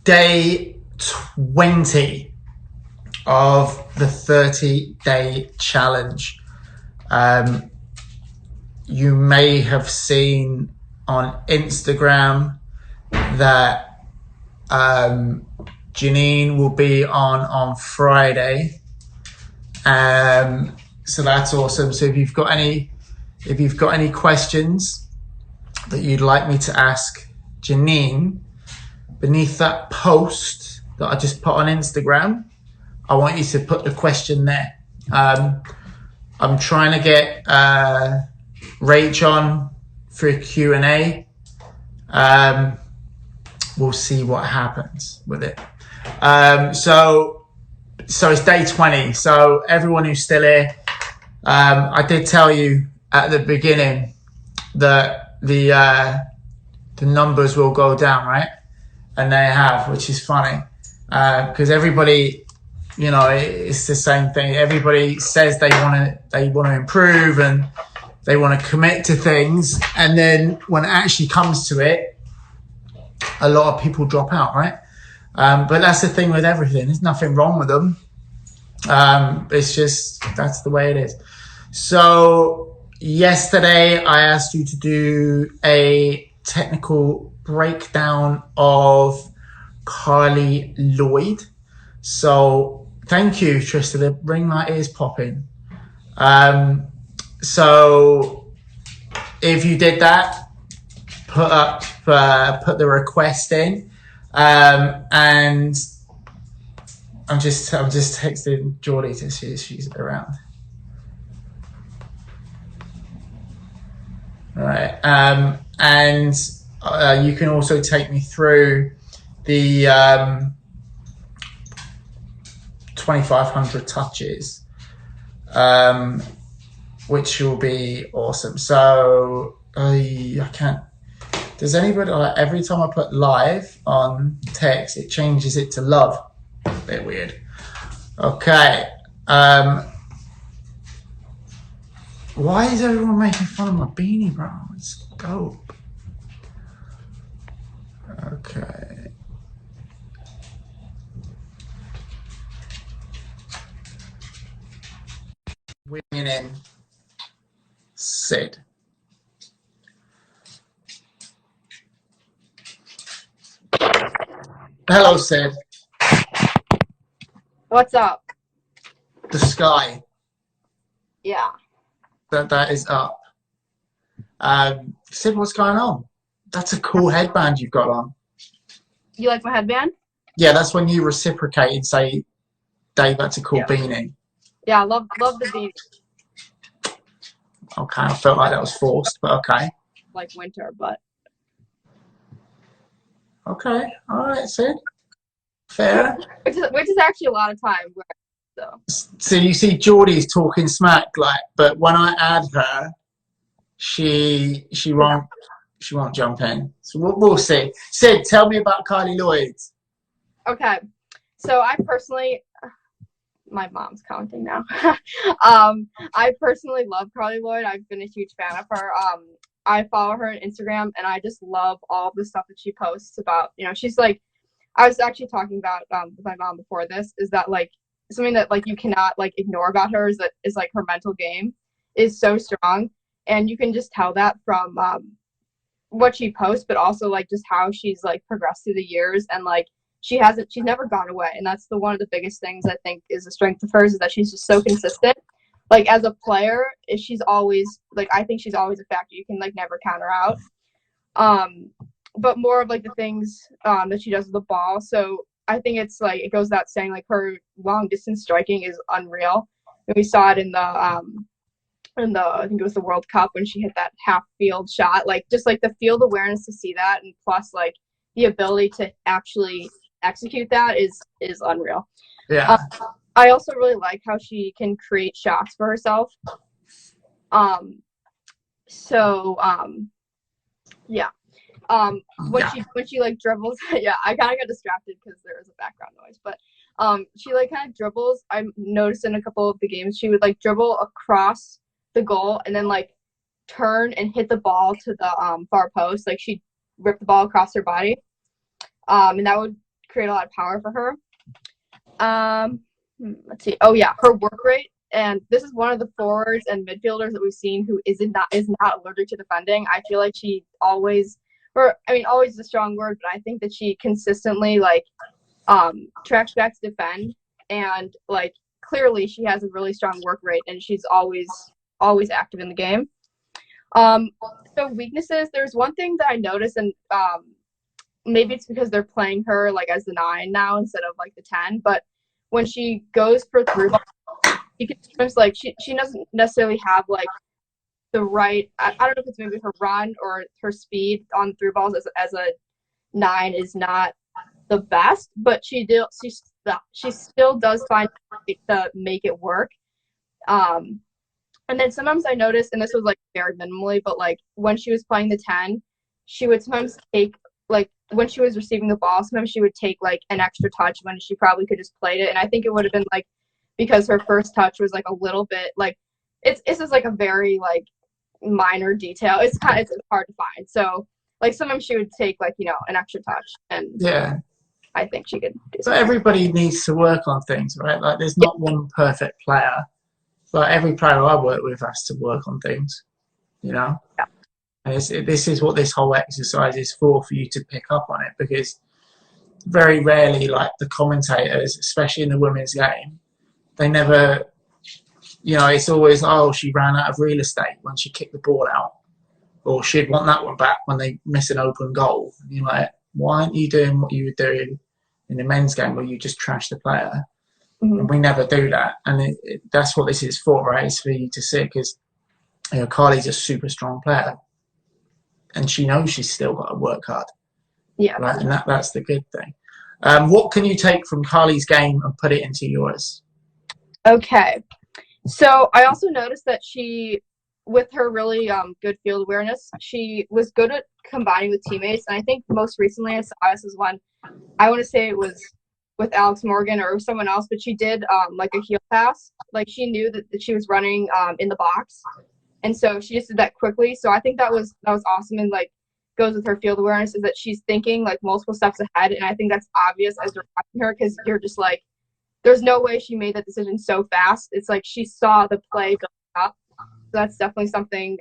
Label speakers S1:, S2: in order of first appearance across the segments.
S1: day 20 of the 30-day challenge. You may have seen on Instagram that Janine will be on Friday. So that's awesome. So if you've got any questions that you'd like me to ask Janine, beneath that post that I just put on Instagram, I want you to put the question there. I'm trying to get Rach on for a Q&A. We'll see what happens with it. So it's day 20. So everyone who's still here, I did tell you at the beginning that the numbers will go down, right? And they have, which is funny, because everybody, you know, it's the same thing. Everybody says they want to improve and they want to commit to things, and then when it actually comes to it, a lot of people drop out, right? But that's the thing with everything. There's nothing wrong with them. It's just, that's the way it is. So yesterday I asked you to do a technical breakdown of Carli Lloyd. So thank you, Trista. The ring light is popping. So if you did that, put the request in, and I'm just texting Geordie to see if she's around. All right, and you can also take me through the 2,500 touches, which will be awesome. So I can't. Does anybody, like, every time I put live on text, it changes it to love? A bit weird. Okay. Why is everyone making fun of my beanie, bro? It's dope. Okay. Bringing in Sid. Hello, Sid.
S2: What's up?
S1: The sky.
S2: Yeah.
S1: That is up. Sid, what's going on? That's a cool headband you've got on.
S2: You like my headband?
S1: Yeah, that's when you reciprocate and say, Dave, that's a cool beanie.
S2: Yeah, love the beanie.
S1: Okay, I felt like that was forced, but okay.
S2: Like winter, but.
S1: Okay, all right, Sid. Fair.
S2: Which is actually a lot of time.
S1: So you see Geordie's talking smack, like, but when I add her, she won't jump in. So we'll see. Sid, tell me about Carli Lloyd.
S2: Okay, so I personally, my mom's commenting now. I personally love Carli Lloyd. I've been a huge fan of her. I follow her on Instagram, and I just love all the stuff that she posts about. You know, she's like, I was actually talking about with my mom before this, is that like something that like you cannot like ignore about her is like her mental game is so strong, and you can just tell that from what she posts, but also like just how she's like progressed through the years, and like she's never gone away, and that's one of the biggest things I think is a strength of hers, is that she's just so consistent. Like as a player, she's always like, I think she's always a factor. You can like never count her out. But more of like the things that she does with the ball. So I think it's like, it goes without saying, like her long distance striking is unreal. And we saw it in the I think it was the World Cup when she hit that half field shot. Like just like the field awareness to see that, and plus like the ability to actually execute that is unreal.
S1: Yeah.
S2: I also really like how she can create shots for herself. Yeah. When she like dribbles, yeah, I kind of got distracted because there was a background noise, but she like kind of dribbles. I noticed in a couple of the games she would like dribble across the goal and then like turn and hit the ball to the far post. Like she'd rip the ball across her body, and that would create a lot of power for her. Let's see. Oh yeah, her work rate. And this is one of the forwards and midfielders that we've seen who is not allergic to defending. I feel like she always, always is a strong word, but I think that she consistently like tracks back to defend, and like clearly she has a really strong work rate, and she's always active in the game. So weaknesses. There's one thing that I noticed, and maybe it's because they're playing her like as the 9 now instead of like the 10, but when she goes for through ball, you can sometimes like she doesn't necessarily have like the right. I don't know if it's maybe her run or her speed on through balls as a 9 is not the best, but she still does find a way to make it work. And then sometimes I noticed, and this was like very minimally, but like when she was playing the 10, she would sometimes take like when she was receiving the ball, sometimes she would take like an extra touch when she probably could just played it. And I think it would have been like because her first touch was like a little bit like it's just like a very like minor detail. It's hard to find. So like sometimes she would take like, an extra touch, and
S1: Yeah.
S2: I think she could do
S1: So
S2: something.
S1: everybody needs to work on things, right? Like there's not one perfect player, but every player I work with has to work on things,
S2: Yeah.
S1: And this is what this whole exercise is for you to pick up on it, because very rarely, like the commentators, especially in the women's game, they never, it's always, oh, she ran out of real estate when she kicked the ball out, or she'd want that one back when they miss an open goal. And you're like, why aren't you doing what you were doing in the men's game where you just trash the player?
S2: Mm-hmm.
S1: And we never do that. And that's what this is for, right? It's for you to see, because Carli's a super strong player, and she knows she's still got to work hard.
S2: Yeah.
S1: Right, and that's the good thing. What can you take from Carli's game and put it into yours?
S2: Okay. So I also noticed that she, with her really good field awareness, she was good at combining with teammates. And I think most recently I saw this as one, I want to say it was with Alex Morgan or someone else, but she did like a heel pass. Like she knew that she was running in the box, and so she just did that quickly. So I think that was awesome, and like goes with her field awareness is that she's thinking like multiple steps ahead, and I think that's obvious as you're watching her, because you're just like, there's no way she made that decision so fast. It's like she saw the play go up. So that's definitely something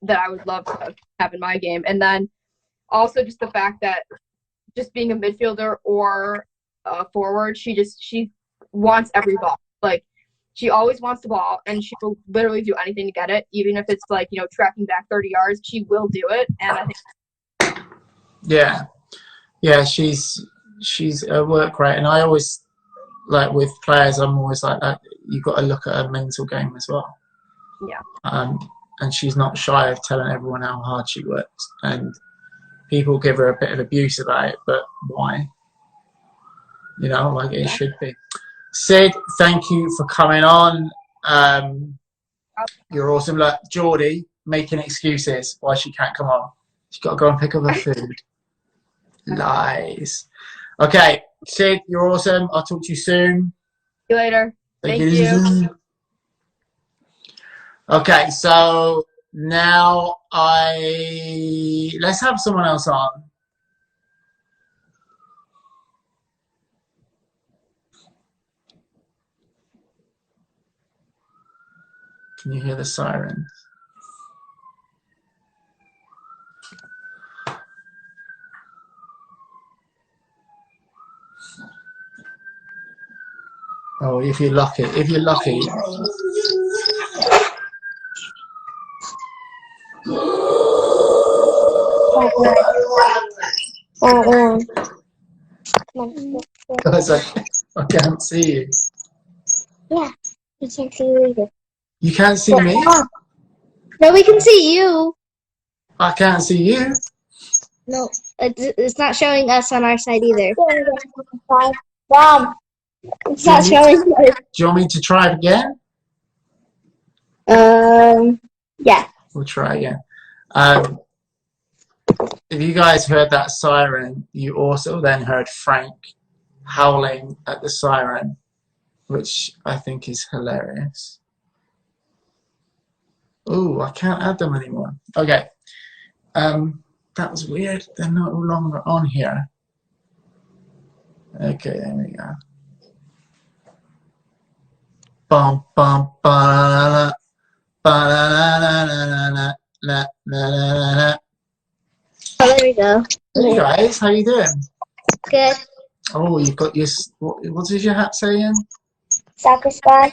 S2: that I would love to have in my game. And then also just the fact that just being a midfielder or a forward, she wants every ball. Like she always wants the ball, and she will literally do anything to get it, even if it's like, tracking back 30 yards, she will do it. And I think
S1: yeah, she's a work rate, and I always, like with players, I'm always like that. You've got to look at her mental game as well.
S2: Yeah.
S1: And she's not shy of telling everyone how hard she works, and people give her a bit of abuse about it, but why? Like it should be. Sid, thank you for coming on. You're awesome. Look, Geordie making excuses why she can't come on. She's got to go and pick up her food. Lies. Okay, Sid, you're awesome. I'll talk to you soon.
S2: See you later. Thank you.
S1: Okay, so now let's have someone else on. Can you hear the sirens? Oh, if you're lucky. Because I can't see you.
S3: Yeah, we can't see you either.
S1: You can't see me?
S3: No, we can see you.
S1: I can't see you.
S3: No, it's not showing us on our side either.
S2: Mom,
S3: it's not showing us.
S1: Do you want me to try it again?
S3: Yeah.
S1: We'll try again. If you guys heard that siren, you also then heard Frank howling at the siren, which I think is hilarious. Oh, I can't add them anymore. Okay. That was weird. They're no longer on here. Okay, there we go. Bum bum ba ba la la.
S3: Oh, there we go.
S1: Hey guys, how you doing?
S3: Good.
S1: Oh, you've got your what does your hat say again?
S3: Soccer squad.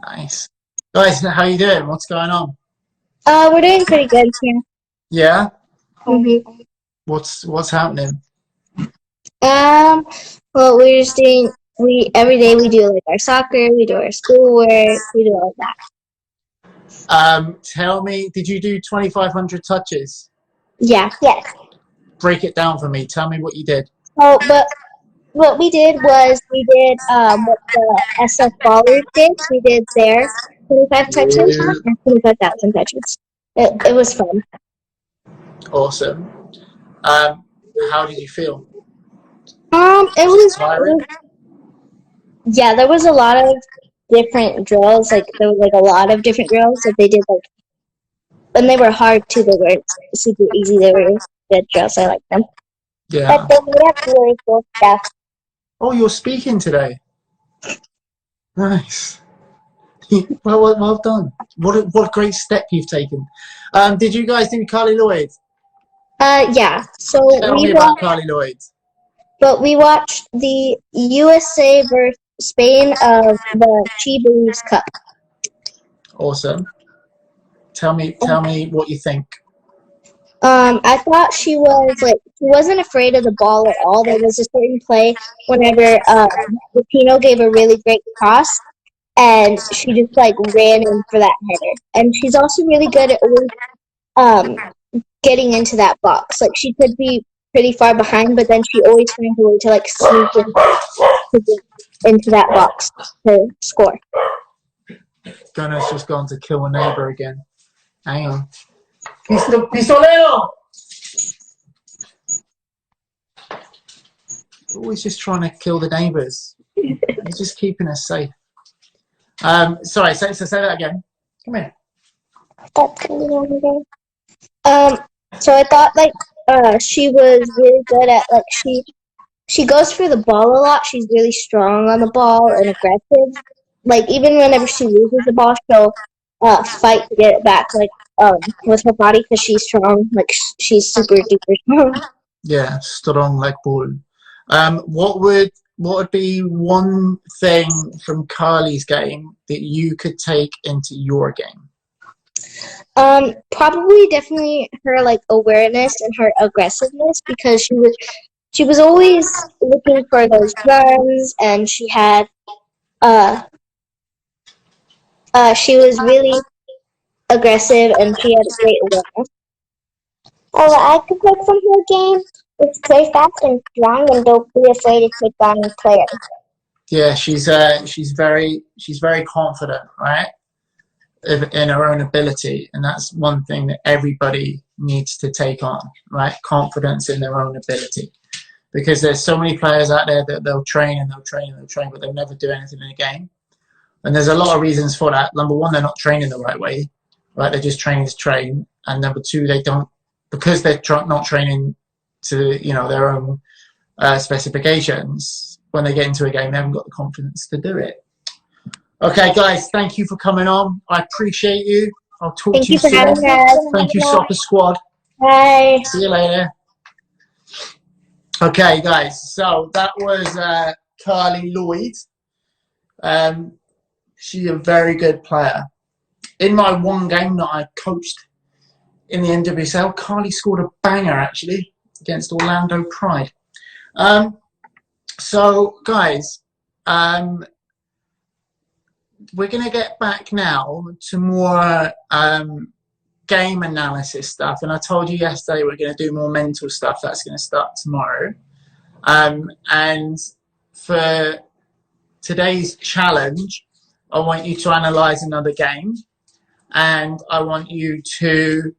S1: Nice. Guys, how you doing? What's going on?
S3: We're doing pretty good here.
S1: Yeah?
S3: Mm-hmm.
S1: What's happening?
S3: Well, we're just doing. Every day we do like our soccer, we do our schoolwork, we do all that.
S1: Tell me, did you do 2,500 touches?
S3: Yeah. Yes.
S1: Break it down for me. Tell me what you did.
S3: Oh, but what we did was we did what the SF Ballers did. We did their 25 touches
S1: Yeah.
S3: and 25,000 touches. It was fun.
S1: Awesome. How did you feel?
S3: It was
S1: Tiring?
S3: yeah. There was a lot of different drills. Like there was like a lot of different drills that they did. Like, and they were hard too. They weren't super easy. They were good drills. I liked them.
S1: Yeah.
S3: But they made up really cool stuff.
S1: Oh, you're speaking today. Nice. Well done. What a great step you've taken. Did you guys do Carli Lloyd?
S3: Yeah. So
S1: Tell
S3: we
S1: me about Carli Lloyd.
S3: But we watched the USA versus Spain of the She Believes Cup.
S1: Awesome. Tell me what you think.
S3: I thought she wasn't afraid of the ball at all. There was a certain play whenever Rapinoe gave a really great cross, and she just like ran in for that header. And she's also really good at always getting into that box. Like she could be pretty far behind, but then she always finds a way to like sneak in to get into that box to score.
S1: Gunner's just gone to kill a neighbor again. Hang on. Pistolero! Always just trying to kill the neighbors. He's just keeping us safe. Sorry, say that again. Come here.
S3: So I thought like she was really good at like she goes for the ball a lot. She's really strong on the ball and aggressive. Like even whenever she loses the ball, she'll fight to get it back. Like with her body because she's strong. Like she's super duper strong.
S1: Yeah, strong like bull. What would be one thing from Carli's game that you could take into your game?
S3: Probably definitely her like awareness and her aggressiveness because she was always looking for those runs and she had she was really aggressive and she had a great awareness. Oh, I could take from her game is play fast and strong and don't be afraid to take on players.
S1: Yeah, she's very confident, right? In her own ability, and that's one thing that everybody needs to take on, right? Confidence in their own ability, because there's so many players out there that they'll train and they'll train and they'll train, but they'll never do anything in a game. And there's a lot of reasons for that. Number one, they're not training the right way, right? They're just training to train, and number two, they don't because they're not training to their own specifications. When they get into a game, they haven't got the confidence to do it. Okay, guys, thank you for coming on. I appreciate you. I'll talk to you soon. Thank you, Soccer Squad.
S3: Bye.
S1: See you later. Okay, guys, so that was Carli Lloyd. She's a very good player. In my one game that I coached in the NWSL, Carli scored a banger, actually, against Orlando Pride. So, guys, we're going to get back now to more game analysis stuff. And I told you yesterday we're going to do more mental stuff. That's going to start tomorrow. And for today's challenge, I want you to analyze another game. And I want you to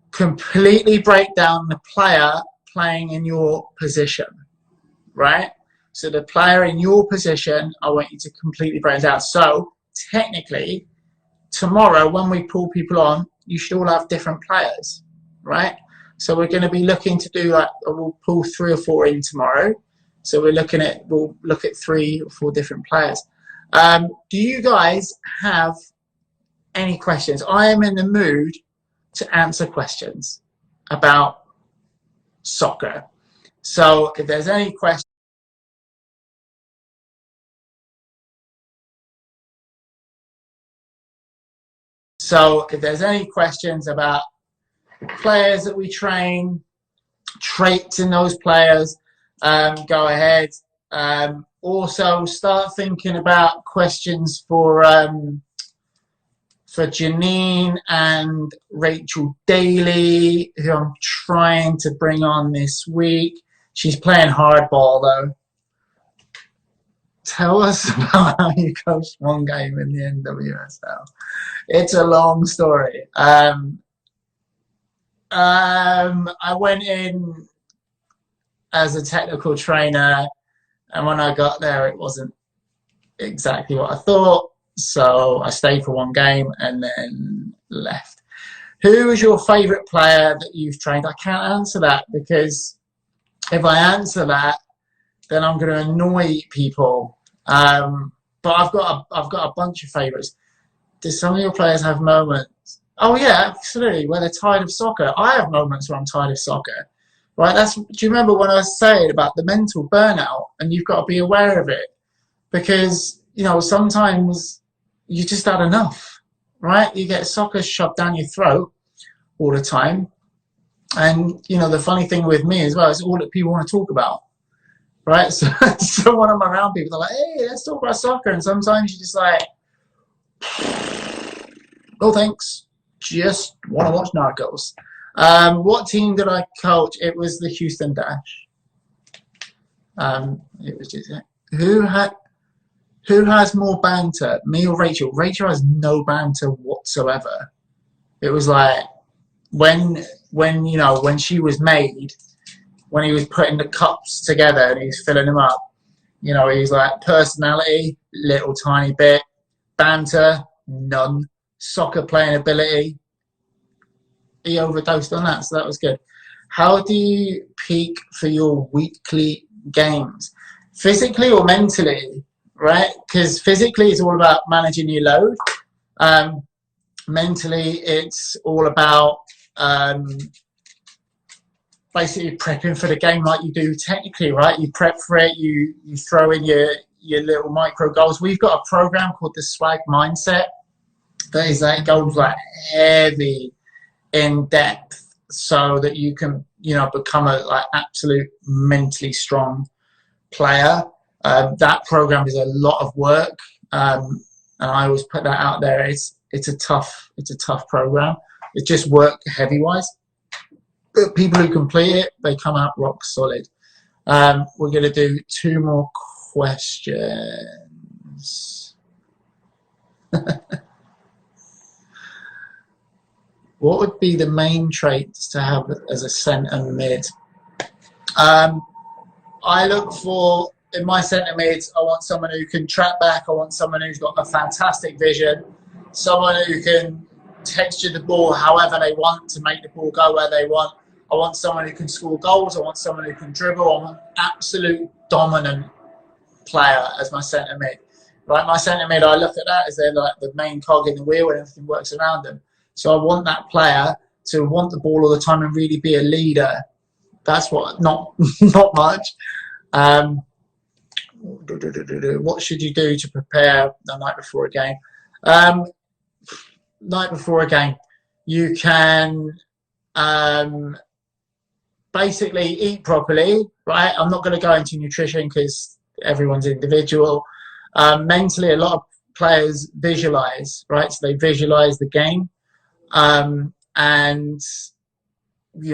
S1: completely break down the player playing in your position, right? So the player in your position, I want you to completely break it down. So technically, tomorrow when we pull people on, you should all have different players, right? So we're going to be looking to do we'll pull 3 or 4 in tomorrow, So we'll look at 3 or 4 different players. Do you guys have any questions? I am in the mood to answer questions about soccer. So if there's any questions, about players that we train, traits in those players, go ahead. Also start thinking about questions for Janine and Rachel Daly, who I'm trying to bring on this week. She's playing hardball though. Tell us about how you coached one game in the NWSL. It's a long story. I went in as a technical trainer, and when I got there, it wasn't exactly what I thought. So I stayed for one game and then left. Who is your favourite player that you've trained? I can't answer that, because if I answer that, then I'm going to annoy people. But I've got a bunch of favourites. Do some of your players have moments? Oh yeah, absolutely. Where they're tired of soccer. I have moments where I'm tired of soccer. Right? Do you remember when I was saying about the mental burnout? And you've got to be aware of it, because sometimes you just had enough. Right? You get soccer shoved down your throat all the time, and the funny thing with me as well is all that people want to talk about. Right? So when I'm around people, they're like, "Hey, let's talk about soccer," and sometimes you're just like, "No thanks, just want to watch Narcos." What team did I coach? It was the Houston Dash. It was just who has more banter, me or Rachel? Rachel has no banter whatsoever. It was like when she was made, when he was putting the cups together and he was filling them up, he was like, personality, little tiny bit, banter, none, soccer playing ability, he overdosed on that, so that was good. How do you peak for your weekly games? Physically or mentally, right? Because physically it's all about managing your load. Mentally it's all about basically prepping for the game like you do technically, right? You prep for it, you throw in your little micro goals. We've got a program called the Swag Mindset that goes like heavy in depth, so that you can become a absolute mentally strong player. That program is a lot of work, and I always put that out there. It's a tough program. It's just work heavy wise, but people who complete it, they come out rock solid. We're going to do 2 more questions. What would be the main traits to have as a centre mid? I look for, in my centre mids, I want someone who can track back. I want someone who's got a fantastic vision. Someone who can texture the ball however they want to make the ball go where they want. I want someone who can score goals. I want someone who can dribble. I want an absolute dominant player as my centre mid. Right, my centre mid, I look at that as they're like the main cog in the wheel and everything works around them. So I want that player to want the ball all the time and really be a leader. That's what, not much. What should you do to prepare the night before a game? Night before a game, you can basically eat properly, right? I'm not going to go into nutrition because everyone's individual. Mentally, a lot of players visualize, right? So they visualize the game. And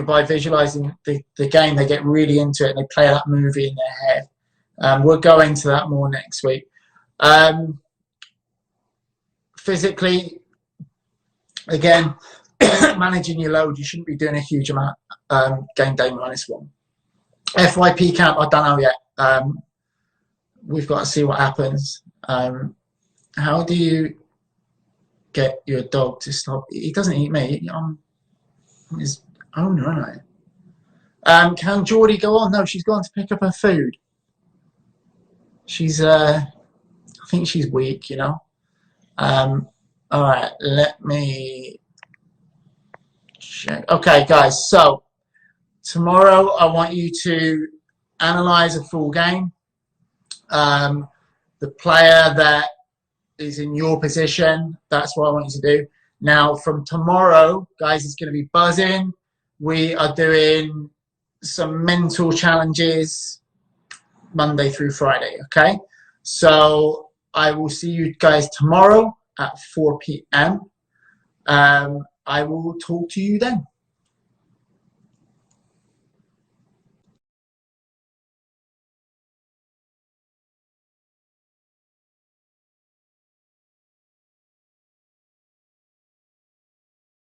S1: by visualizing the game, they get really into it and they play that movie in their head. We'll go into that more next week. Physically, again, managing your load, you shouldn't be doing a huge amount game day -1. FYP camp, I don't know yet. We've got to see what happens. How do you get your dog to stop? He doesn't eat me. I'm his owner, aren't I? Can Geordie go on? No, she's gone to pick up her food. She's I think she's weak, you know. All right, let me check. Okay, guys. So tomorrow I want you to analyze a full game. The player that is in your position, that's what I want you to do. Now, from tomorrow, guys, it's going to be buzzing. We are doing some mental challenges Monday through Friday, okay? So I will see you guys tomorrow at 4 p.m. I will talk to you then.